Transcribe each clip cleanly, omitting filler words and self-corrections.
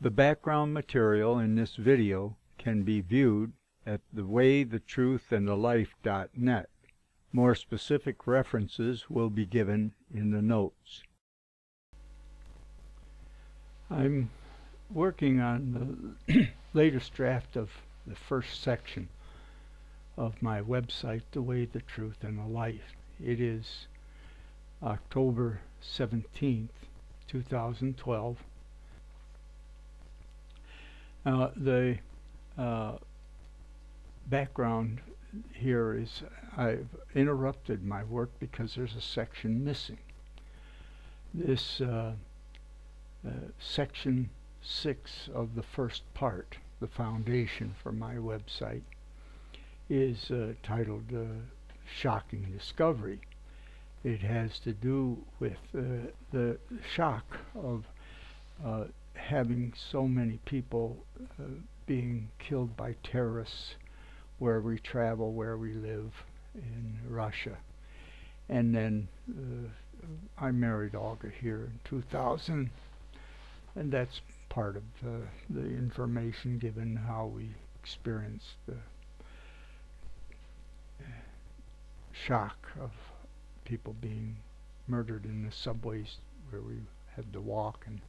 The background material in this video can be viewed at thewaythetruithandthelife.net. More specific references will be given in the notes. I'm working on the latest draft of the first section of my website, The Way, the Truth, and the Life. It is October 17th, 2012. The background here is I've interrupted my work because there's a section missing. This section 6 of the first part, the foundation for my website, is titled Shocking Discovery. It has to do with the shock of having so many people being killed by terrorists where we travel, where we live in Russia. And then I married Olga here in 2000, and that's part of the information given how we experienced the shock of people being murdered in the subways where we had to walk, and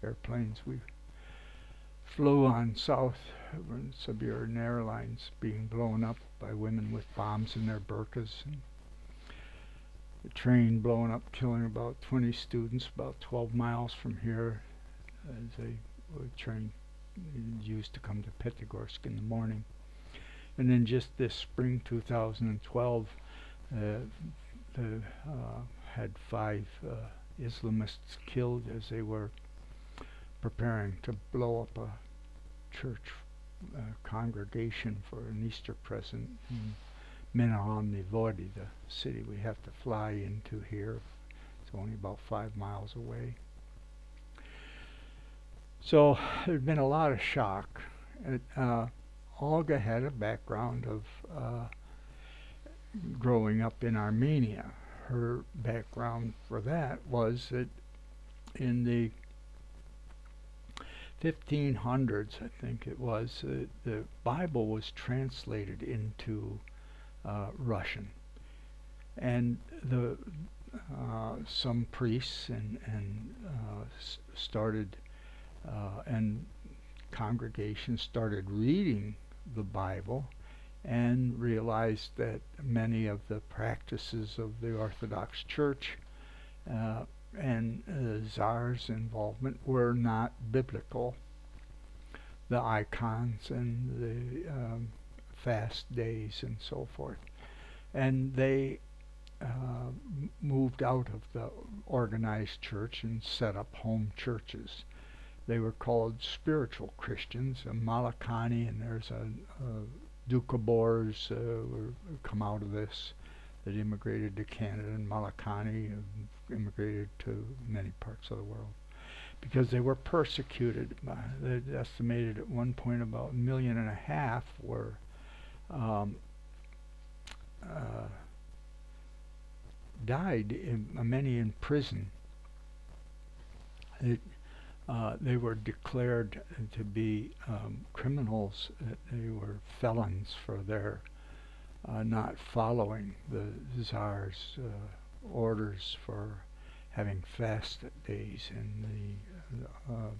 airplanes we flew on south when Siberian Airlines being blown up by women with bombs in their burqas, and the train blown up, killing about 20 students about 12 miles from here as a train used to come to Petrogorsk in the morning. And then just this spring 2012 had 5 Islamists killed as they were preparing to blow up a church congregation for an Easter present in Minahan Vody, the city we have to fly into here. It's only about 5 miles away. So there's been a lot of shock. Olga had a background of growing up in Armenia. Her background for that was that in the 1500s, I think it was, the Bible was translated into Russian, and some priests and congregations started reading the Bible and realized that many of the practices of the Orthodox Church and the Tsar's involvement were not biblical. The icons and the fast days and so forth. And they moved out of the organized church and set up home churches. They were called spiritual Christians, Malakani, and there's a Doukhobors who come out of this, that immigrated to Canada, and Malakani immigrated to many parts of the world because they were persecuted. They estimated at one point about 1.5 million were died, many in prison. They were declared to be criminals. They were felons for their not following the Tsar's orders for having fast days and the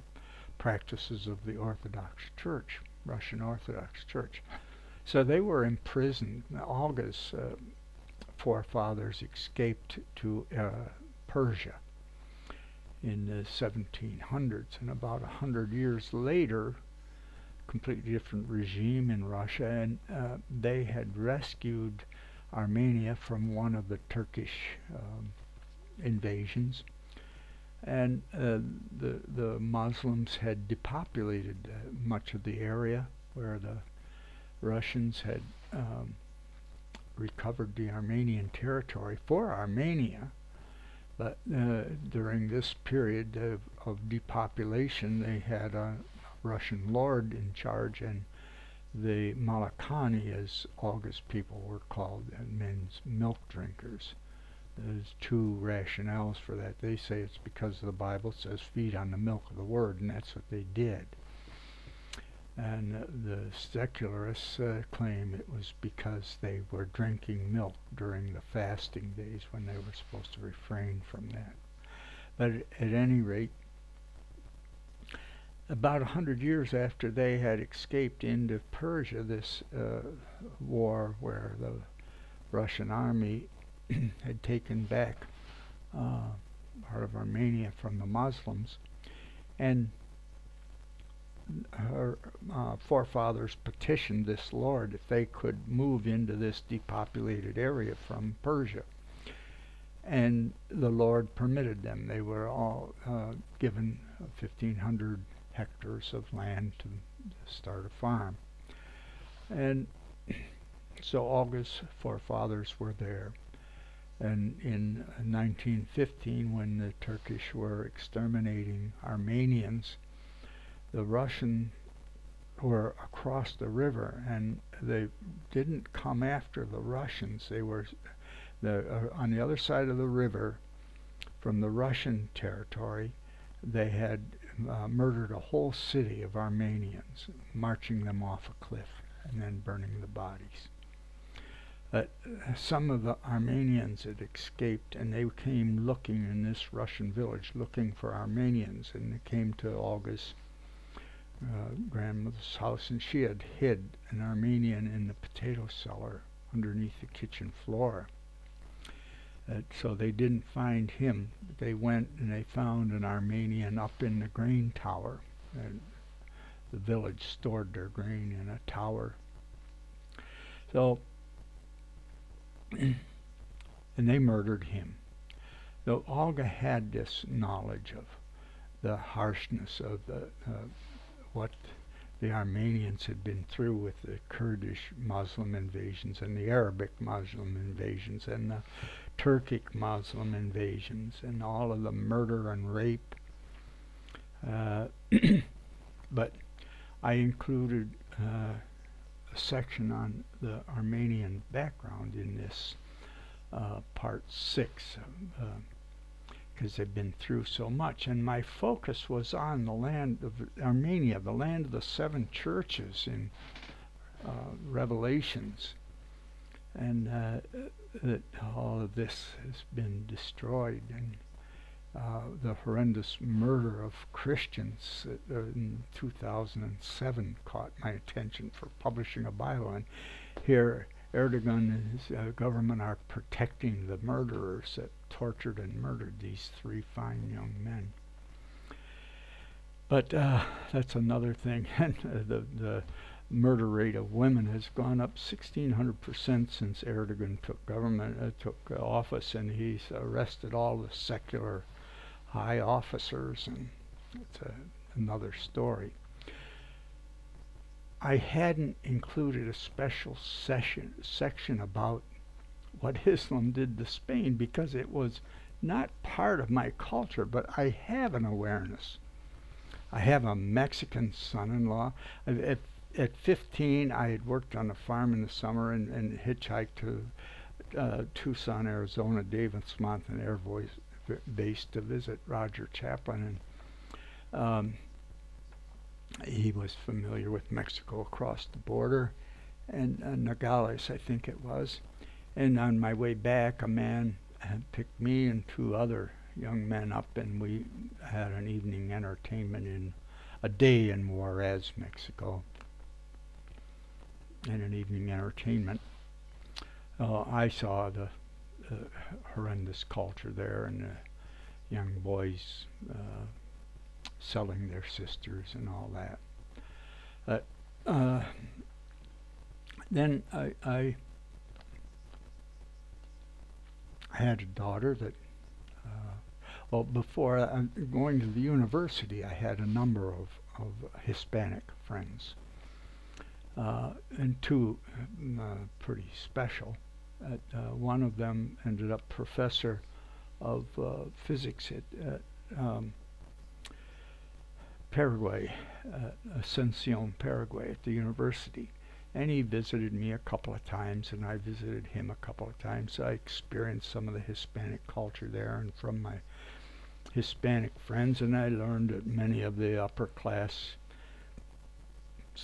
practices of the Orthodox Church, Russian Orthodox Church. So they were imprisoned. Olga's forefathers escaped to Persia in the 1700s, and about 100 years later, completely different regime in Russia, and they had rescued Armenia from one of the Turkish invasions, and the Muslims had depopulated much of the area where the Russians had recovered the Armenian territory for Armenia. But during this period of depopulation, they had a Russian lord in charge, and the Malakani, as Olga's people were called, means milk drinkers. There's 2 rationales for that. They say it's because the Bible says feed on the milk of the word, and that's what they did. And the secularists claim it was because they were drinking milk during the fasting days when they were supposed to refrain from that. But at any rate, about 100 years after they had escaped into Persia, this war where the Russian army had taken back part of Armenia from the Muslims, and her forefathers petitioned this Lord if they could move into this depopulated area from Persia. And the Lord permitted them. They were all given 1,500 hectares of land to start a farm. And so August's forefathers were there. And in 1915, when the Turkish were exterminating Armenians, the Russians were across the river, and they didn't come after the Russians. They were on the other side of the river from the Russian territory. They had murdered a whole city of Armenians, marching them off a cliff and then burning the bodies. But some of the Armenians had escaped, and they came looking in this Russian village, looking for Armenians, and they came to August's grandmother's house, and she had hid an Armenian in the potato cellar underneath the kitchen floor. So they didn't find him. They went and they found an Armenian up in the grain tower. And the village stored their grain in a tower. So, and they murdered him. So Olga had this knowledge of the harshness of what the Armenians had been through with the Kurdish Muslim invasions and the Arabic Muslim invasions and the Turkic Muslim invasions and all of the murder and rape. But I included a section on the Armenian background in this part 6 because they've been through so much, and my focus was on the land of Armenia, the land of the 7 churches in Revelations, and that all of this has been destroyed, and the horrendous murder of Christians in 2007 caught my attention for publishing a Bible, and here Erdogan and his government are protecting the murderers that tortured and murdered these 3 fine young men. But that's another thing. And the murder rate of women has gone up 1,600% since Erdogan took office, and he's arrested all the secular high officers, and it's another story. I hadn't included a special section about what Islam did to Spain because it was not part of my culture, but I have an awareness. I have a Mexican son-in-law. At 15, I had worked on a farm in the summer and hitchhiked to Tucson, Arizona, Davis Monthan Air Base to visit Roger Chaplin, and he was familiar with Mexico across the border, and Nogales, I think it was. And on my way back, a man had picked me and 2 other young men up, and we had an evening entertainment in a day in Juarez, Mexico, and an evening entertainment. I saw the horrendous culture there, and the young boys selling their sisters and all that. Then I had a daughter that, well, before going to the university, I had a number of Hispanic friends, and 2 pretty special. One of them ended up professor of physics at Paraguay, Asunción, Paraguay, at the university. And he visited me a couple of times, and I visited him a couple of times. So I experienced some of the Hispanic culture there, and from my Hispanic friends, and I learned that many of the upper class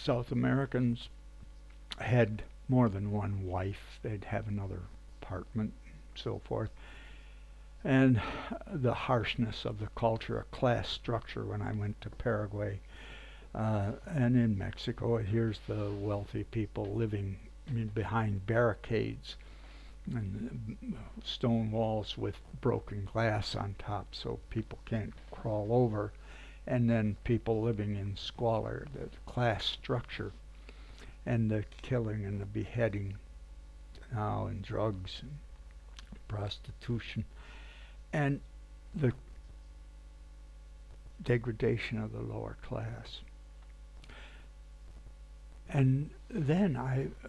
South Americans had more than one wife. They'd have another apartment, so forth. And the harshness of the culture, a class structure when I went to Paraguay. And in Mexico, here's the wealthy people living behind barricades and stone walls with broken glass on top so people can't crawl over. And then people living in squalor, the class structure, and the killing and the beheading now, and drugs and prostitution, and the degradation of the lower class. And then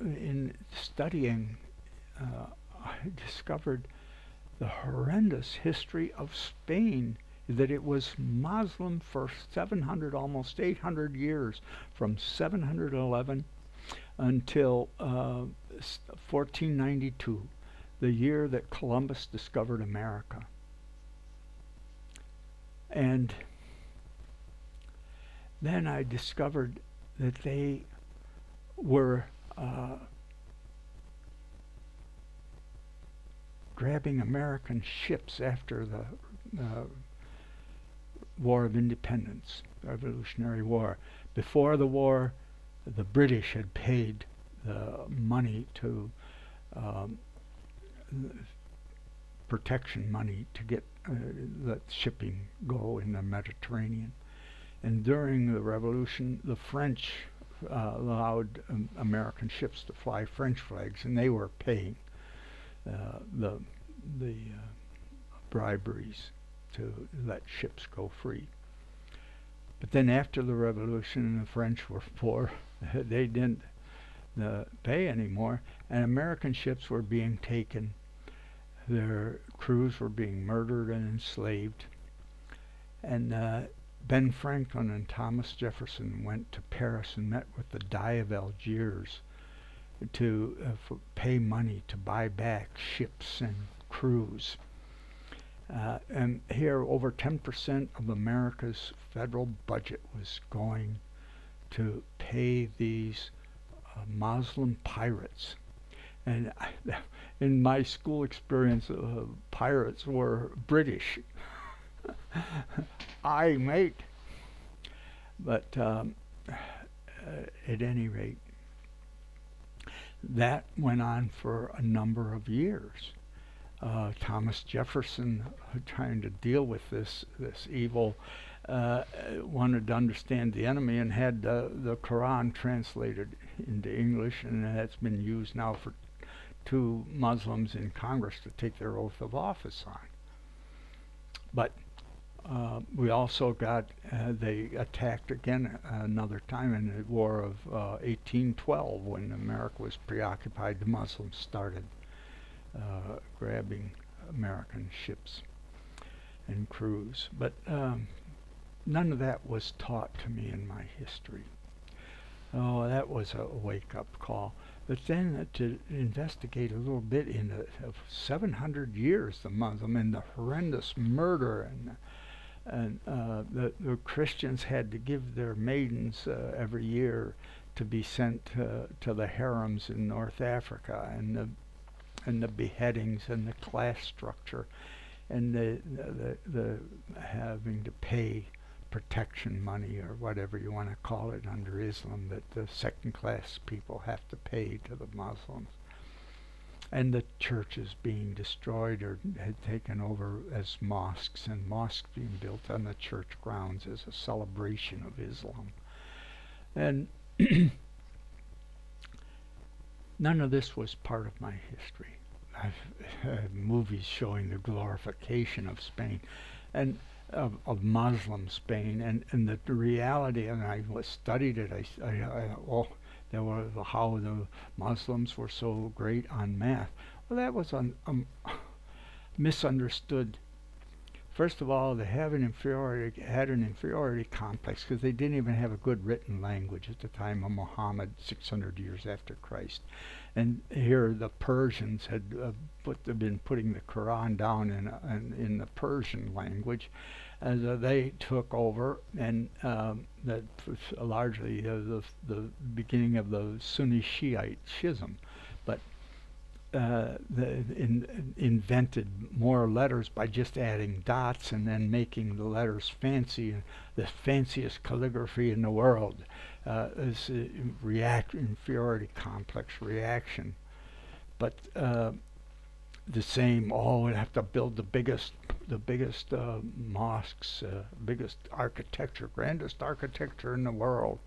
in studying, I discovered the horrendous history of Spain, that it was Muslim for 700, almost 800 years, from 711 until 1492, the year that Columbus discovered America. And then I discovered that they were grabbing American ships after the War of Independence, Revolutionary War. Before the war, the British had paid the money to protection money to get let shipping go in the Mediterranean. And during the Revolution, the French allowed American ships to fly French flags, and they were paying the briberies to let ships go free. But then after the Revolution, the French were poor. They didn't pay anymore, and American ships were being taken. Their crews were being murdered and enslaved. And Ben Franklin and Thomas Jefferson went to Paris and met with the Dey of Algiers to pay money to buy back ships and crews. And here, over 10% of America's federal budget was going to pay these Muslim pirates. And in my school experience, pirates were British. Aye, mate. But at any rate, that went on for a number of years. Thomas Jefferson, trying to deal with this evil, wanted to understand the enemy and had the Quran translated into English, and that's been used now for 2 Muslims in Congress to take their oath of office on. But we also got, they attacked again another time in the War of 1812, when America was preoccupied. The Muslims started grabbing American ships and crews. But none of that was taught to me in my history. Oh, that was a wake-up call. But then to investigate a little bit in of 700 years, the Muslim, and the horrendous murder, and the Christians had to give their maidens every year to be sent to the harems in North Africa, and the beheadings and the class structure, and the having to pay protection money, or whatever you want to call it under Islam, that the second-class people have to pay to the Muslims. And the churches being destroyed or had taken over as mosques, and mosques being built on the church grounds as a celebration of Islam. And none of this was part of my history. I've had movies showing the glorification of Spain, and of Muslim Spain, and the reality, and I studied it. There was how the Muslims were so great on math. Well, that was misunderstood. First of all, they had an inferiority complex, because they didn't even have a good written language at the time of Muhammad, 600 years after Christ. And here the Persians had been putting the Quran down in the Persian language, as they took over, and that was largely the beginning of the Sunni Shiite schism. But invented more letters by just adding dots and then making the letters fancy, the fanciest calligraphy in the world. Is inferiority complex reaction. But the same, we have to build the biggest mosques, biggest architecture, grandest architecture in the world.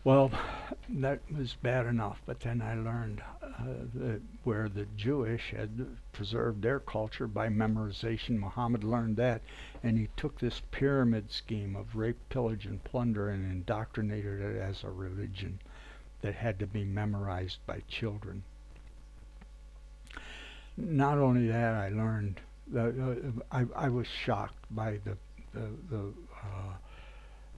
Well, that was bad enough, but then I learned where the Jewish had preserved their culture by memorization. Muhammad learned that, and he took this pyramid scheme of rape, pillage, and plunder and indoctrinated it as a religion that had to be memorized by children. Not only that, I learned I was shocked by the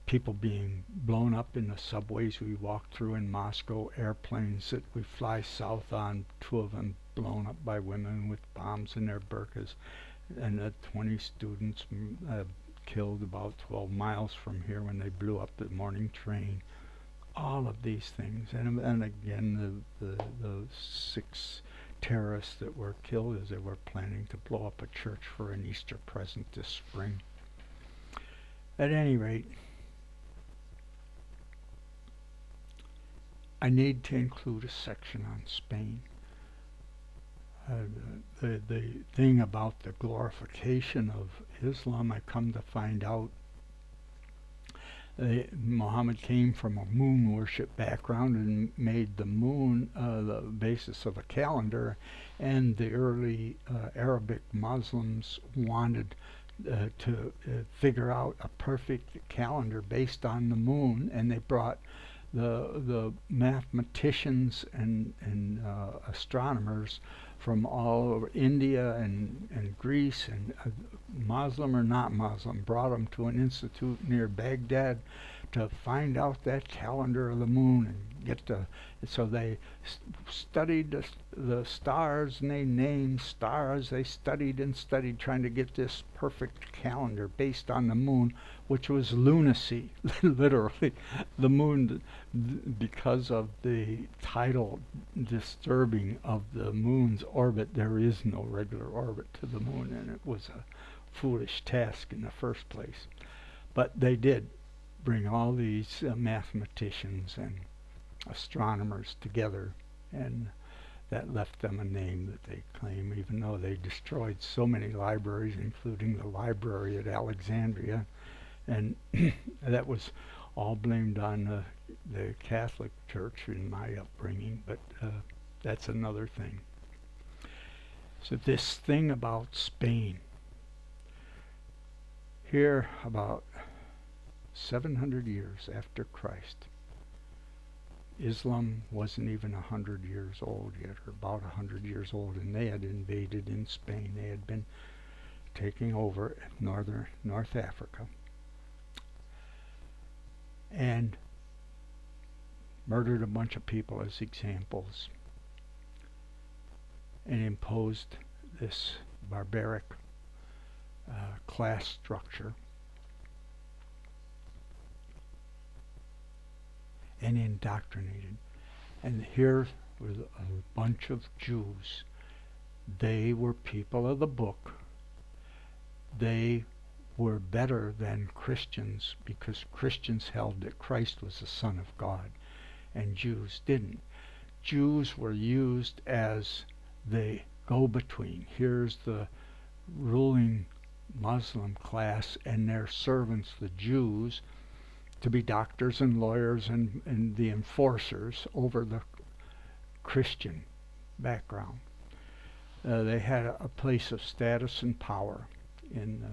people being blown up in the subways we walked through in Moscow, airplanes that we fly south on, 2 of them blown up by women with bombs in their burqas, and 20 students killed about 12 miles from here when they blew up the morning train. All of these things, and again the 6 terrorists that were killed as they were planning to blow up a church for an Easter present this spring. At any rate, I need to include a section on Spain. The thing about the glorification of Islam, I come to find out, Muhammad came from a moon worship background and made the moon the basis of a calendar, and the early Arabic Muslims wanted to figure out a perfect calendar based on the moon, and they brought the mathematicians and astronomers from all over India and Greece, and Muslim or not Muslim, brought them to an institute near Baghdad to find out that calendar of the moon and get the. So they studied the stars, and they named stars. They studied and studied, trying to get this perfect calendar based on the moon, which was lunacy, literally. The moon, because of the tidal disturbing of the moon's orbit, there is no regular orbit to the moon, and it was a foolish task in the first place. But they did bring all these mathematicians and astronomers together, and that left them a name that they claim, even though they destroyed so many libraries, including the library at Alexandria, and that was all blamed on the Catholic Church in my upbringing, but that's another thing. So this thing about Spain, here about 700 years after Christ, Islam wasn't even 100 years old yet, or about 100 years old, and they had invaded in Spain. They had been taking over North Africa and murdered a bunch of people as examples, and imposed this barbaric class structure, and indoctrinated. And here was a bunch of Jews. They were people of the book. They were better than Christians, because Christians held that Christ was the Son of God, and Jews didn't. Jews were used as the go-between. Here's the ruling Muslim class and their servants, the Jews, to be doctors and lawyers and the enforcers over the Christian background. They had a place of status and power in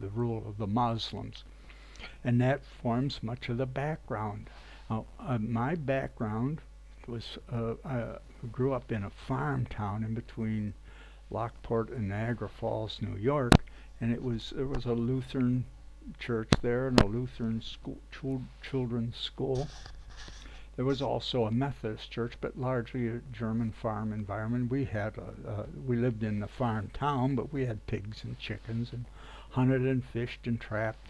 the rule of the Muslims, and that forms much of the background. My background was I grew up in a farm town in between Lockport and Niagara Falls, New York, and there was a Lutheran church there and a Lutheran school, children's school. There was also a Methodist church, but largely a German farm environment. We lived in the farm town, but we had pigs and chickens and hunted and fished and trapped.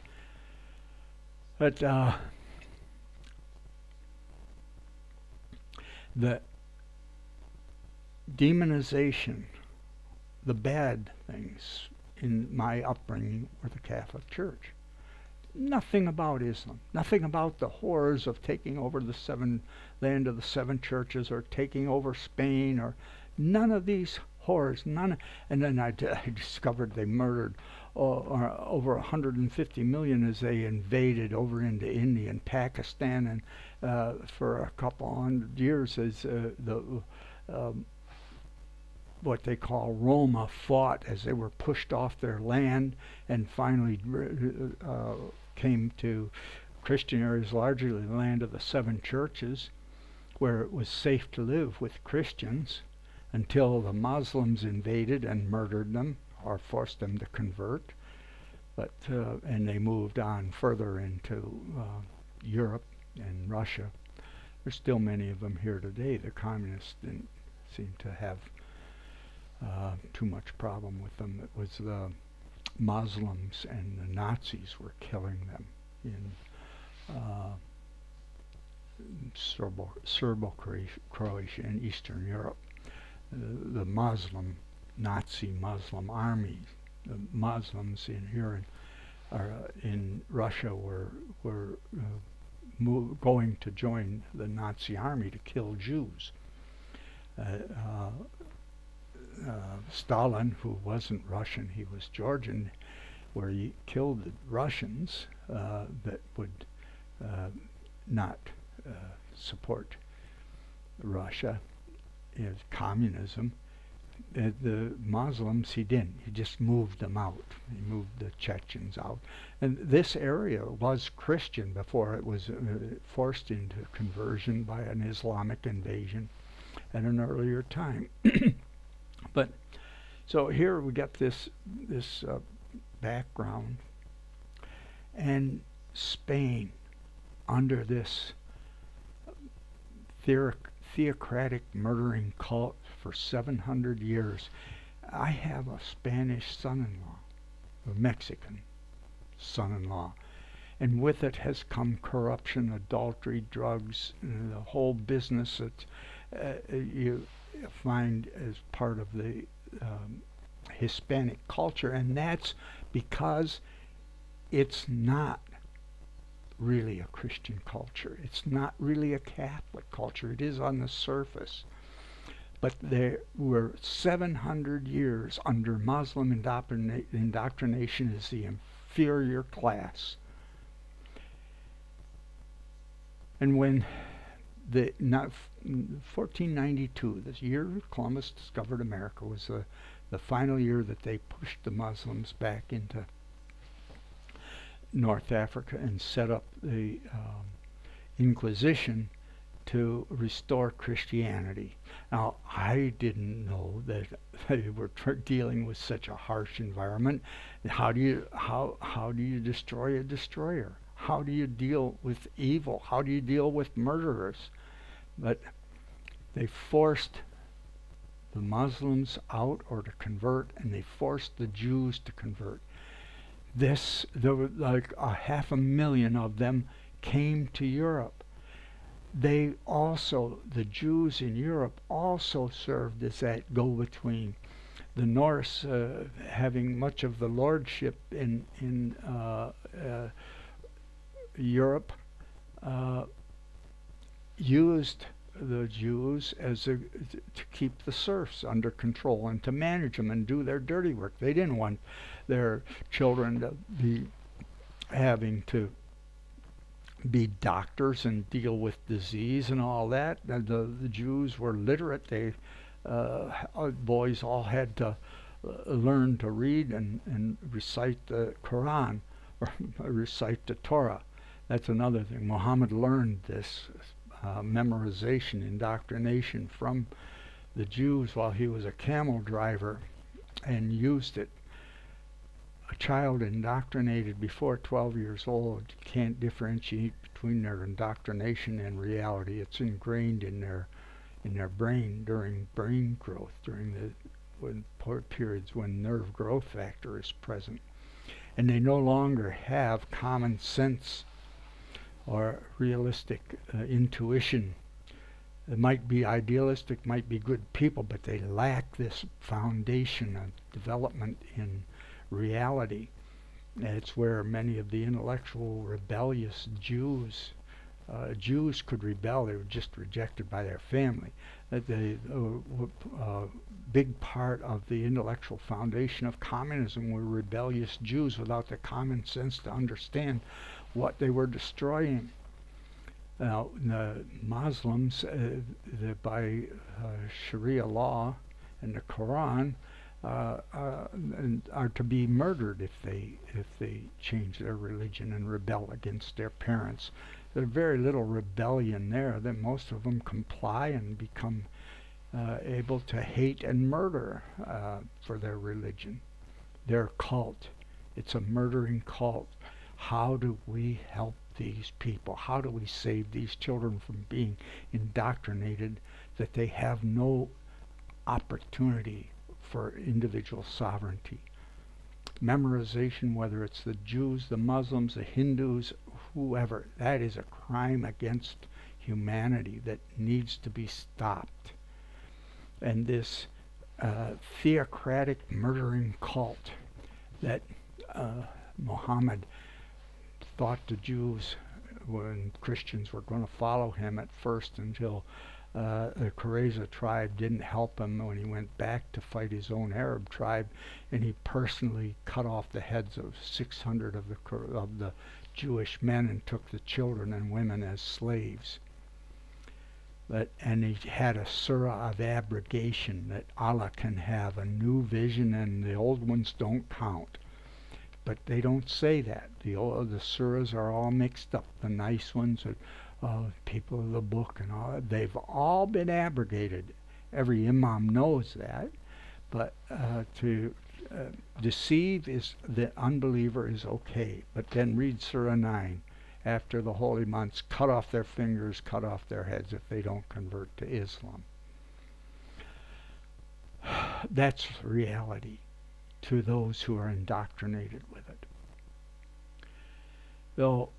But the demonization, the bad things in my upbringing were the Catholic Church. Nothing about Islam, nothing about the horrors of taking over the land of the seven churches, or taking over Spain, or none of these horrors, none. And then I discovered they murdered over 150 million as they invaded over into India and Pakistan, and for a couple hundred years as what they call Roma fought as they were pushed off their land, and finally came to Christian areas, largely the land of the seven churches, where it was safe to live with Christians until the Muslims invaded and murdered them or forced them to convert. But and they moved on further into Europe and Russia. There's still many of them here today. The communists didn't seem to have too much problem with them. It was the Muslims and the Nazis were killing them in Serbo-Croatia and Eastern Europe. The Nazi Muslim army, the Muslims in Russia were going to join the Nazi army to kill Jews. Stalin, who wasn't Russian, he was Georgian, where he killed the Russians that would not support Russia as communism. The Muslims, he didn't. He just moved them out. He moved the Chechens out. And this area was Christian before it was forced into conversion by an Islamic invasion at an earlier time. But so here we got this background, and Spain under this theocratic murdering cult for 700 years. I have a Spanish son-in-law, a Mexican son-in-law, and with it has come corruption, adultery, drugs, the whole business that you find as part of the Hispanic culture, and that's because it's not really a Christian culture. It's not really a Catholic culture. It is on the surface. But there were 700 years under Muslim indoctrination as the inferior class. And when 1492, this year Columbus discovered America, was the final year that they pushed the Muslims back into North Africa and set up the Inquisition to restore Christianity. Now, I didn't know that they were dealing with such a harsh environment. How do you destroy a destroyer? How do you deal with evil? How do you deal with murderers? But they forced the Muslims out or to convert, and they forced the Jews to convert. There were like 500,000 of them came to Europe. They also, the Jews in Europe also served as that go-between. The Norse, having much of the lordship in Europe, used the Jews to keep the serfs under control and to manage them and do their dirty work. They didn't want their children to be having to be doctors and deal with disease and all that. The Jews were literate. They boys all had to learn to read and recite the Quran or recite the Torah. That's another thing. Muhammad learned this memorization, indoctrination from the Jews while he was a camel driver and used it. A child indoctrinated before 12 years old can't differentiate between their indoctrination and reality. It's ingrained in their brain during brain growth, during the periods when nerve growth factor is present. and they no longer have common sense or realistic intuition. It might be idealistic, might be good people, but they lack this foundation of development in reality. It's where many of the intellectual rebellious Jews could rebel. They were just rejected by their family. The big part of the intellectual foundation of communism were rebellious Jews without the common sense to understand what they were destroying. Now, the Muslims, by Sharia law and the Quran, are to be murdered if they change their religion and rebel against their parents. There's very little rebellion there. That most of them comply and become able to hate and murder for their religion, their cult. It's a murdering cult. How do we help these people? How do we save these children from being indoctrinated that they have no opportunity for individual sovereignty? Memorization, whether it's the Jews, the Muslims, the Hindus, whoever, that is a crime against humanity that needs to be stopped. And this theocratic murdering cult that Muhammad thought the Jews and Christians were going to follow him at first, until the Qurayza tribe didn't help him when he went back to fight his own Arab tribe, and he personally cut off the heads of 600 of the Jewish men and took the children and women as slaves. And he had a surah of abrogation, that Allah can have a new vision and the old ones don't count. But they don't say that. The surahs are all mixed up. The nice ones are people of the book and all that. They've all been abrogated. Every imam knows that. But to deceive the unbeliever is okay. But then read Surah 9. After the holy months, cut off their fingers, cut off their heads if they don't convert to Islam. That's reality to those who are indoctrinated with it. Though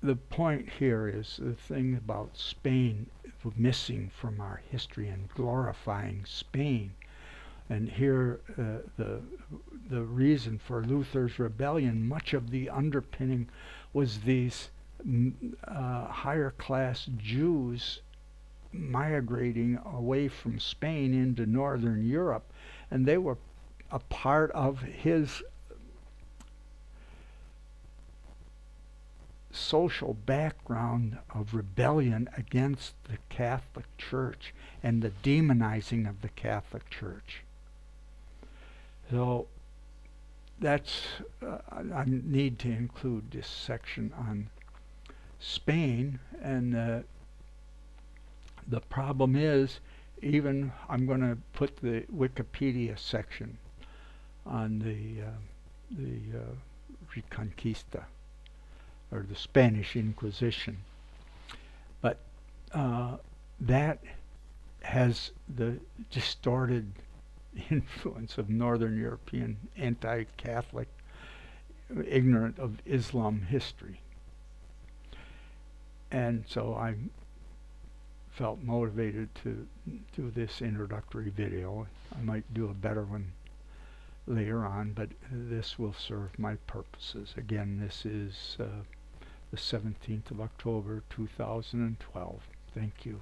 the point here is the thing about Spain missing from our history and glorifying Spain. And here the reason for Luther's rebellion, much of the underpinning was these higher class Jews migrating away from Spain into Northern Europe, and they were a part of his social background of rebellion against the Catholic Church and the demonizing of the Catholic Church. So that's I need to include this section on Spain, and the problem is, even I'm going to put the Wikipedia section on the Reconquista, or the Spanish Inquisition, but that has the distorted influence of Northern European anti-Catholic, ignorant of Islam history. And so I felt motivated to do this introductory video. I might do a better one later on, but this will serve my purposes. Again, this is the 17th of October 2012. Thank you.